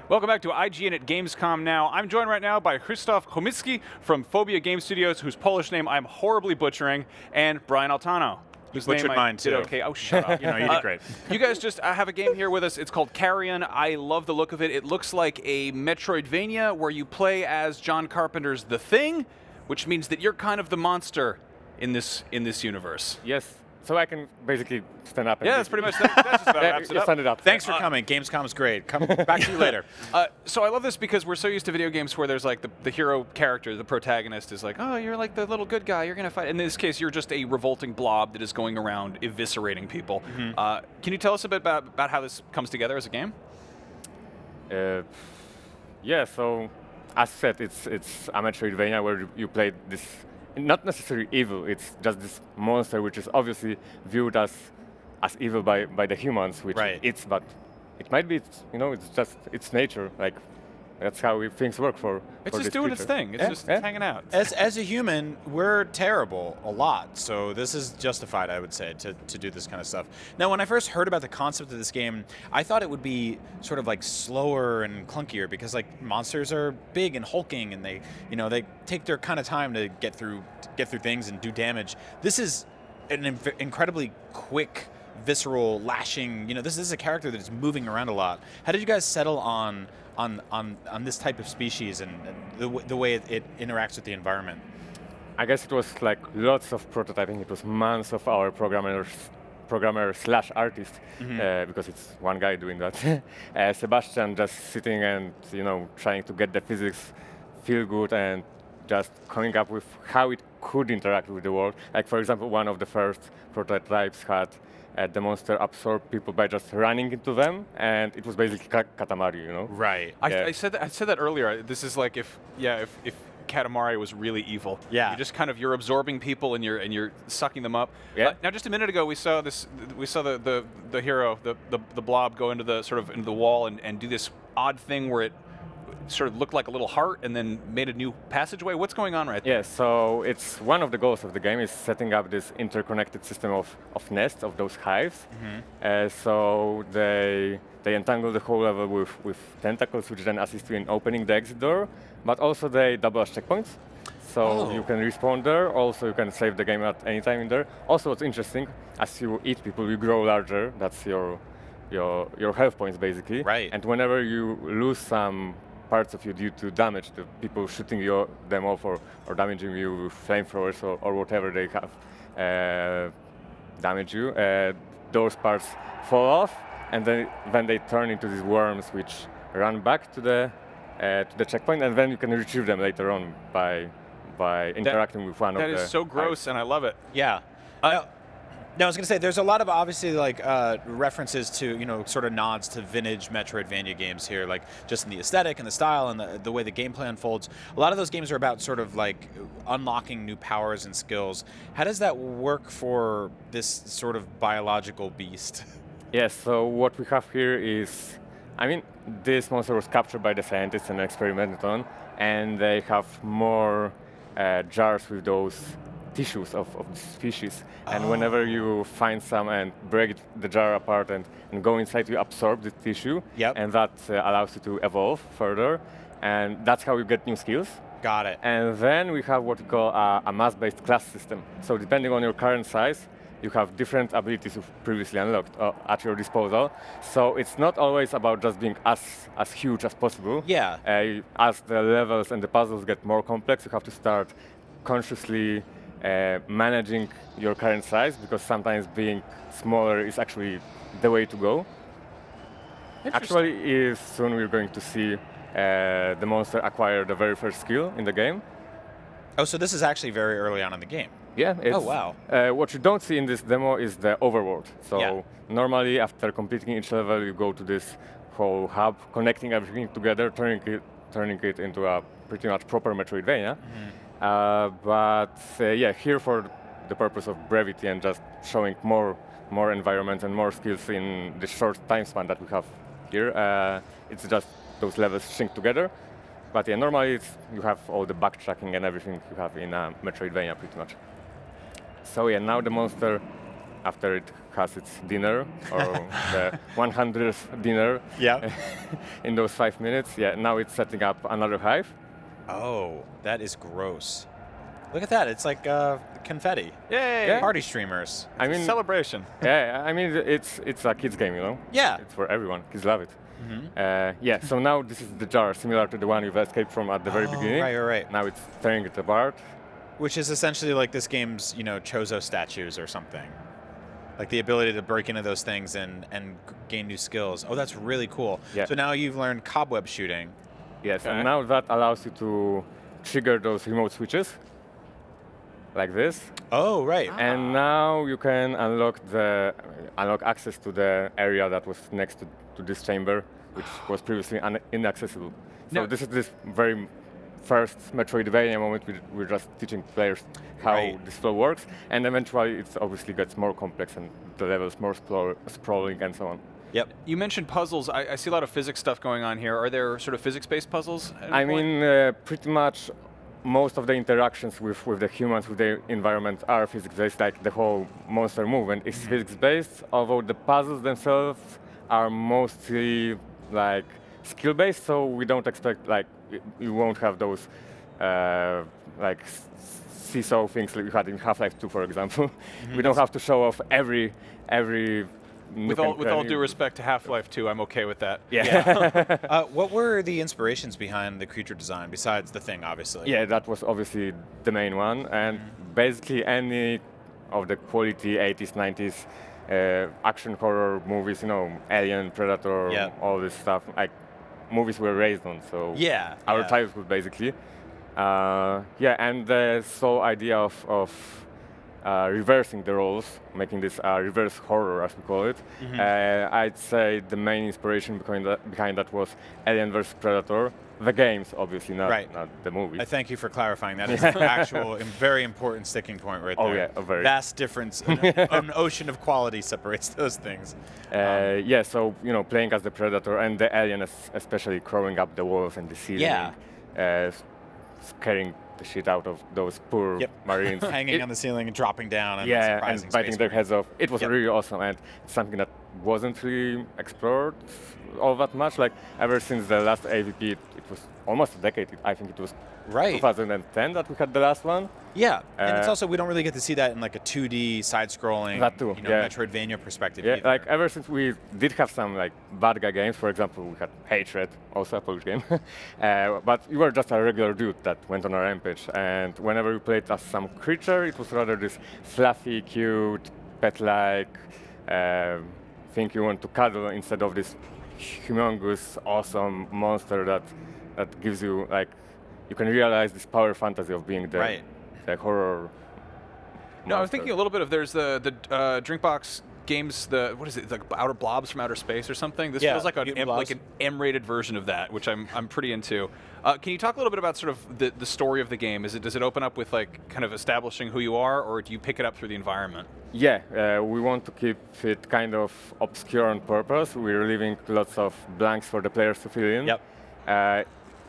Welcome back to IGN at Gamescom Now. I'm joined right now by Krzysztof Chomicki from Phobia Game Studios, whose Polish name I'm horribly butchering, and Brian Altano, whose Butchered name mine I did too. okay. Oh, shut up. You did great. You guys just have a game here with us. It's called Carrion. I love the look of it. It looks like a Metroidvania where you play as John Carpenter's The Thing, which means that you're kind of the monster in this universe. Yes. So I can basically stand up. And Yeah, that's pretty much that just about wraps it up. Stand it up. Thanks for coming. Gamescom's great. Come back to you later. So I love this because we're so used to video games where there's like the hero character, the protagonist is like, oh, you're like the little good guy, you're going to fight. In this case, you're just a revolting blob that is going around eviscerating people. Can you tell us a bit about how this comes together as a game? Yeah. So as said, it's a Metroidvania where you play this. Not necessarily evil. It's just this monster, which is obviously viewed as evil by the humans, which Right. it's. But it might be, it's just its nature. Like that's how things work for. It's for just this doing its creature. thing. It's Yeah, just yeah. hanging out. As a human, we're terrible a lot, so this is justified, I would say, to do this kind of stuff. Now, when I first heard about the concept of this game, I thought it would be sort of like slower and clunkier because like monsters are big and hulking, and they take their kind of time to get through things and do damage. This is an incredibly quick, visceral, lashing. This is a character that is moving around a lot. How did you guys settle on this type of species and the way it interacts with the environment? I guess it was like lots of prototyping. It was months of our programmer/artist, because it's one guy doing that. Sebastian just sitting and trying to get the physics feel good and just coming up with how it could interact with the world. Like for example, one of the first prototypes had the monster absorb people by just running into them, and it was basically Katamari, Right. I said that earlier. This is like if Katamari was really evil. Yeah. You're absorbing people and you're sucking them up. Yeah. Now, just a minute ago, we saw the hero, the blob, go into the wall and do this odd thing where it sort of looked like a little heart and then made a new passageway. What's going on right there? Yeah, so it's one of the goals of the game is setting up this interconnected system of nests, of those hives. So they entangle the whole level with tentacles, which then assist you in opening the exit door, but also they double as checkpoints. So you can respawn there, also you can save the game at any time in there. Also what's interesting, as you eat people, you grow larger. That's your health points basically. Right. And whenever you lose some parts of you due to damage, the people shooting them off or damaging you with flamethrowers or whatever they have damage you, those parts fall off, and then they turn into these worms which run back to the checkpoint, and then you can retrieve them later on by interacting with one of the. That is so gross, and I love it. Yeah. Now I was going to say, there's a lot of obviously like references to sort of nods to vintage Metroidvania games here, like just in the aesthetic and the style and the way the gameplay unfolds. A lot of those games are about sort of like unlocking new powers and skills. How does that work for this sort of biological beast? Yes. So what we have here is, this monster was captured by the scientists and experimented on, and they have more jars with those tissues of the species, and whenever you find some and break the jar apart and go inside, you absorb the tissue, and that allows you to evolve further, and that's how you get new skills. Got it. And then we have what we call a mass-based class system. So depending on your current size, you have different abilities you've previously unlocked at your disposal. So it's not always about just being as huge as possible. Yeah. As the levels and the puzzles get more complex, you have to start consciously managing your current size, because sometimes being smaller is actually the way to go. Actually, soon we're going to see the monster acquire the very first skill in the game. Oh, so this is actually very early on in the game. Yeah. Oh, wow. What you don't see in this demo is the overworld. So Yeah. normally after completing each level, you go to this whole hub, connecting everything together, turning it into a pretty much proper Metroidvania. Here for the purpose of brevity and just showing more environments and more skills in the short time span that we have here, it's just those levels shrink together. But yeah, normally you have all the backtracking and everything you have in Metroidvania pretty much. So yeah, now the monster, after it has its dinner, or the 100th dinner Yeah. in those 5 minutes. Yeah, now it's setting up another hive. Oh, that is gross. Look at that. It's like confetti. Yay! Yeah. Party streamers. I mean, Celebration. yeah, I mean, it's a kids game, you know? Yeah. It's for everyone. Kids love it. Yeah, so now this is the jar, similar to the one you've escaped from at the very beginning. Right. Now it's tearing it apart. Which is essentially like this game's, Chozo statues or something. Like the ability to break into those things and gain new skills. Oh, that's really cool. Yeah. So now you've learned cobweb shooting. Yes, Okay. and now that allows you to trigger those remote switches, like this. Oh, right. And now you can unlock access to the area that was next to this chamber, which was previously inaccessible. So No. this is this very first Metroidvania moment. We're just teaching players how Right. this flow works, and eventually it obviously gets more complex and the levels more sprawling and so on. Yep. You mentioned puzzles. I see a lot of physics stuff going on here. Are there sort of physics-based puzzles? at any I point? mean, pretty much most of the interactions with the humans, with the environment, are physics-based. Like the whole monster movement is physics-based, although the puzzles themselves are mostly like skill-based. So we don't expect you won't have those like seesaw things like you had in Half-Life 2, for example. We don't have to show off every. with all due respect to Half-Life 2, I'm okay with that. Yeah. What were the inspirations behind the creature design, besides the thing, obviously? Yeah, that was obviously the main one, and basically any of the quality 80s, 90s action horror movies, Alien, Predator, Yeah. all this stuff, like movies were raised on. So Yeah. our yeah. childhood basically. And the sole idea of reversing the roles, making this reverse horror, as we call it. I'd say the main inspiration behind that was Alien vs. Predator. The games, obviously, not the movies. I thank you for clarifying. That is an actual and very important sticking point right there. Oh, yeah, a very. Vast difference. An ocean of quality separates those things. Yeah, so playing as the Predator and the Alien, especially crawling up the walls and the ceiling, scaring the shit out of those poor Marines. Hanging on the ceiling and dropping down and Yeah, surprising and biting space their marines. heads off. It was really awesome, and it's something that wasn't really explored all that much. Like ever since the last AVP, it was almost a decade. I think it was Right. 2010 that we had the last one. Yeah, and it's also, we don't really get to see that in like a 2D side-scrolling, That too, yeah. Metroidvania perspective Yeah, either. like ever since we did have some like bad guy games. For example, we had Hatred, also a Polish game. But you were just a regular dude that went on a rampage, and whenever you played as some creature, it was rather this fluffy, cute, pet-like thing you want to cuddle instead of this humongous, awesome monster that gives you like you can realize this power fantasy of being the horror. No, I was monster. thinking a little bit of there's the Drinkbox games, what is it, like outer blobs from outer space or something? This Yeah, feels like mutant like blobs. an M-rated version of that, which I'm pretty into. Can you talk a little bit about sort of the story of the game? Does it open up with like kind of establishing who you are, or do you pick it up through the environment? Yeah, we want to keep it kind of obscure on purpose. We're leaving lots of blanks for the players to fill in. Yep.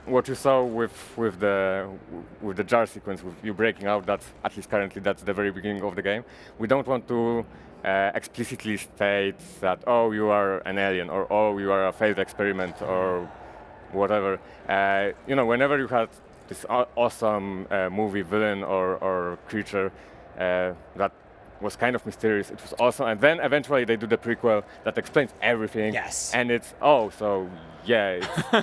What you saw with the jar sequence, with you breaking out, that's at least currently that's the very beginning of the game. We don't want to explicitly state that you are an alien or you are a failed experiment or whatever. Whenever you had this awesome movie villain or creature that was kind of mysterious, it was awesome, and then eventually they do the prequel that explains everything. Yes. And it's it's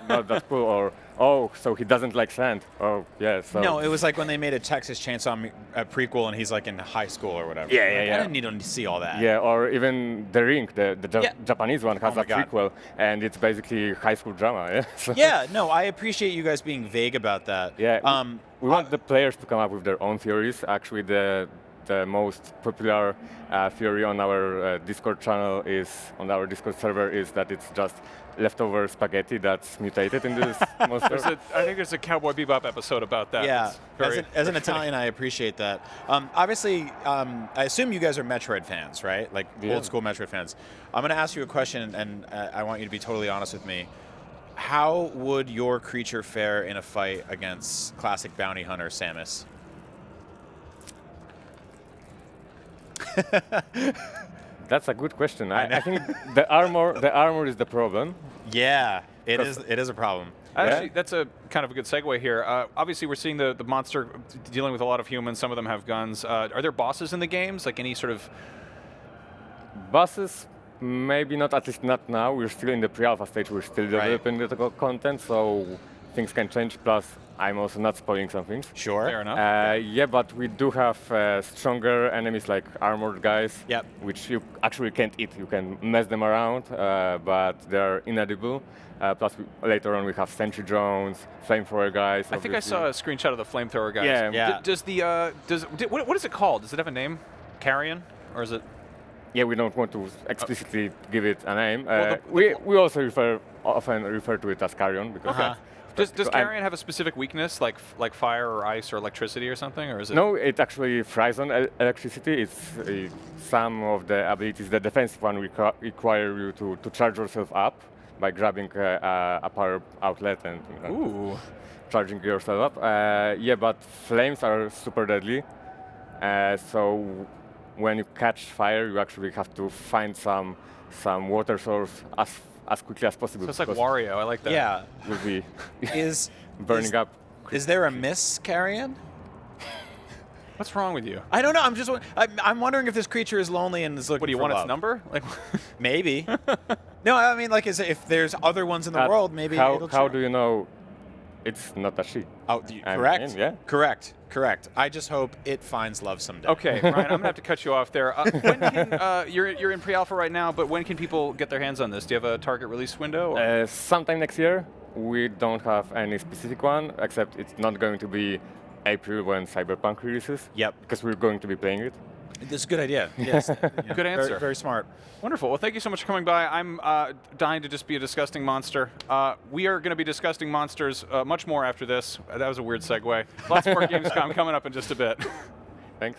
not that cool, or so he doesn't like sand. Oh yeah, so No, it was like when they made a Texas Chainsaw prequel and he's like in high school or whatever. Yeah, Like, yeah, I yeah. didn't need to see all that. Yeah, or even The Ring, the Japanese one has Oh my a God. prequel, and it's basically high school drama. Yeah. So, Yeah, no, I appreciate you guys being vague about that. yeah. We want the players to come up with their own theories. Actually, the most popular theory on our Discord channel on our Discord server is that it's just leftover spaghetti that's mutated in this monster. I think there's a Cowboy Bebop episode about that. Yeah, It's very- as an Italian, I appreciate that. Obviously, I assume you guys are Metroid fans, right? Like Yeah. old school Metroid fans. I'm going to ask you a question, and I want you to be totally honest with me. How would your creature fare in a fight against classic bounty hunter Samus? That's a good question. I think the armor is the problem. Yeah, it is a problem. Actually, that's a kind of a good segue here. Obviously, we're seeing the monster dealing with a lot of humans. Some of them have guns. Are there bosses in the games? Like any sort of... Bosses, maybe not, at least not now. We're still in the pre-alpha stage. We're still developing the content, so things can change. Plus, I'm also not spoiling some things. Sure. Fair enough. Yeah, but we do have stronger enemies like armored guys, Yep. which you actually can't eat. You can mess them around, but they're inedible. Plus, later on, we have sentry drones, flamethrower guys. I think I saw a screenshot of the flamethrower guys. Yeah. What is it called? Does it have a name? Carrion? Or is it... Yeah, we don't want to explicitly give it a name. Well, we also often refer to it as Carrion because Does Carrion have a specific weakness, like fire or ice or electricity or something, or is it? No, it actually thrives on electricity. It's some of the abilities. The defensive one require you to charge yourself up by grabbing a power outlet and charging yourself up. Yeah, but flames are super deadly. So when you catch fire, you actually have to find some water source as quickly as possible. So it's like Wario. I like that. Yeah. Will be is burning up. Is there a miss, Carrion? What's wrong with you? I don't know. I'm wondering if this creature is lonely and is looking for What do you want? love. Its number? Like, Maybe. No, I mean, like, if there's other ones in the world, maybe it'll How do you know it's not a she? Oh, correct. Yeah. Correct. I just hope it finds love someday. okay, Ryan, I'm gonna have to cut you off there. When can, you're in pre-alpha right now, but when can people get their hands on this? Do you have a target release window? Or? Sometime next year. We don't have any specific one, except it's not going to be April when Cyberpunk releases. Yep. Because we're going to be playing it. That's a good idea. Yes. Good answer. Very smart. Wonderful. Well, thank you so much for coming by. I'm dying to just be a disgusting monster. We are going to be disgusting monsters much more after this. That was a weird segue. Lots more Gamescom coming up in just a bit. Thanks.